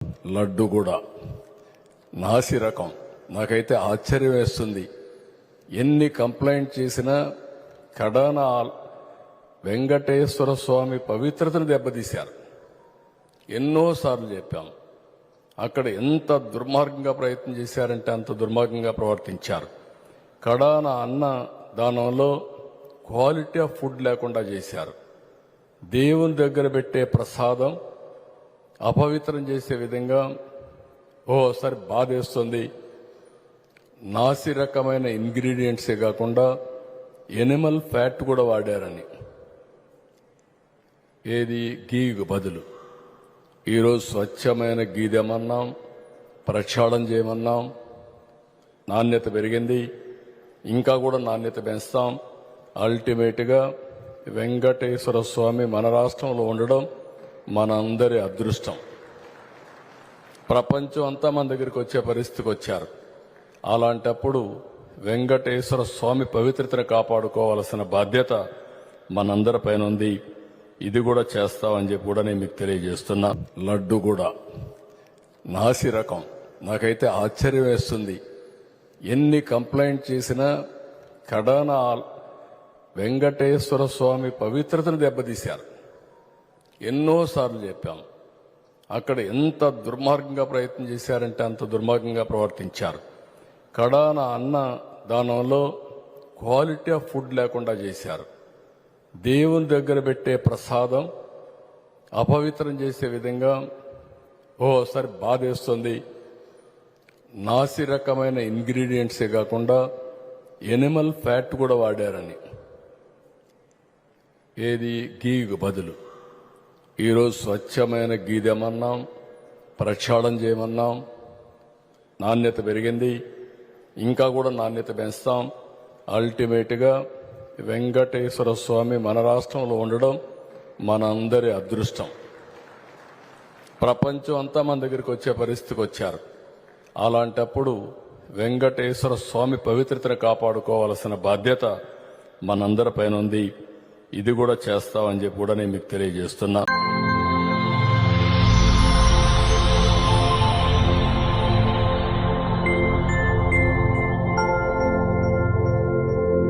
లడ్డు కూడా నాసి రకం. నాకైతే ఆశ్చర్యం వేస్తుంది. ఎన్ని కంప్లైంట్ చేసినా కడాన వెంకటేశ్వర స్వామి పవిత్రతను దెబ్బతీశారు. ఎన్నోసార్లు చెప్పాం. అక్కడ ఎంత దుర్మార్గంగా ప్రయత్నం చేశారంటే అంత దుర్మార్గంగా ప్రవర్తించారు. కడాన అన్న దానంలో క్వాలిటీ ఆఫ్ ఫుడ్ లేకుండా చేశారు. దేవుని దగ్గర పెట్టే ప్రసాదం అపవిత్రం చేసే విధంగా ఓసారి బాధేస్తుంది. నాసి రకమైన ఇంగ్రీడియంట్సే కాకుండా ఎనిమల్ ఫ్యాట్ కూడా వాడారని. ఏది గీకు బదులు ఈరోజు స్వచ్ఛమైన గీ తెమన్నాం, ప్రక్షాళన చేయమన్నాం. నాణ్యత పెరిగింది, ఇంకా కూడా నాణ్యత పెంచుతాం. అల్టిమేట్గా వెంకటేశ్వర స్వామి మన రాష్ట్రంలో ఉండడం మన అందరి అదృష్టం. ప్రపంచం అంతా మన దగ్గరికి వచ్చే పరిస్థితికి వచ్చారు. అలాంటప్పుడు వెంకటేశ్వర స్వామి పవిత్రతను కాపాడుకోవాల్సిన బాధ్యత మనందరిపైన ఉంది. ఇది కూడా చేస్తామని చెప్పి కూడా నేను మీకు తెలియజేస్తున్నా. లడ్డు కూడా నాసి రకం. నాకైతే ఆశ్చర్యం వేస్తుంది. ఎన్ని కంప్లైంట్ చేసినా కడాన వెంకటేశ్వర స్వామి పవిత్రతను దెబ్బతీశారు. ఎన్నోసార్లు చెప్పాం. అక్కడ ఎంత దుర్మార్గంగా ప్రయత్నం చేశారంటే అంత దుర్మార్గంగా ప్రవర్తించారు. కడాన అన్న దానంలో క్వాలిటీ ఆఫ్ ఫుడ్ లేకుండా చేశారు. దేవుని దగ్గర పెట్టే ప్రసాదం అపవిత్రం చేసే విధంగా ఓసారి బాధేస్తుంది. నాసి రకమైన ఇంగ్రీడియంట్సే కాకుండా ఎనిమల్ ఫ్యాట్ కూడా వాడారని. ఏది గీకు బదులు ఈరోజు స్వచ్ఛమైన గీ తెమన్నాం, ప్రక్షాళన చేయమన్నాం. నాణ్యత పెరిగింది, ఇంకా కూడా నాణ్యత పెంచుతాం. అల్టిమేట్గా వెంకటేశ్వర స్వామి మన రాష్ట్రంలో ఉండడం మన అందరి అదృష్టం. ప్రపంచం అంతా మన దగ్గరికి వచ్చే పరిస్థితికి వచ్చారు. అలాంటప్పుడు వెంకటేశ్వర స్వామి పవిత్రతను కాపాడుకోవాల్సిన బాధ్యత మనందరిపైన ఉంది. ఇది కూడా చేస్తామని చెప్పి కూడా నేను మీకు తెలియజేస్తున్నా.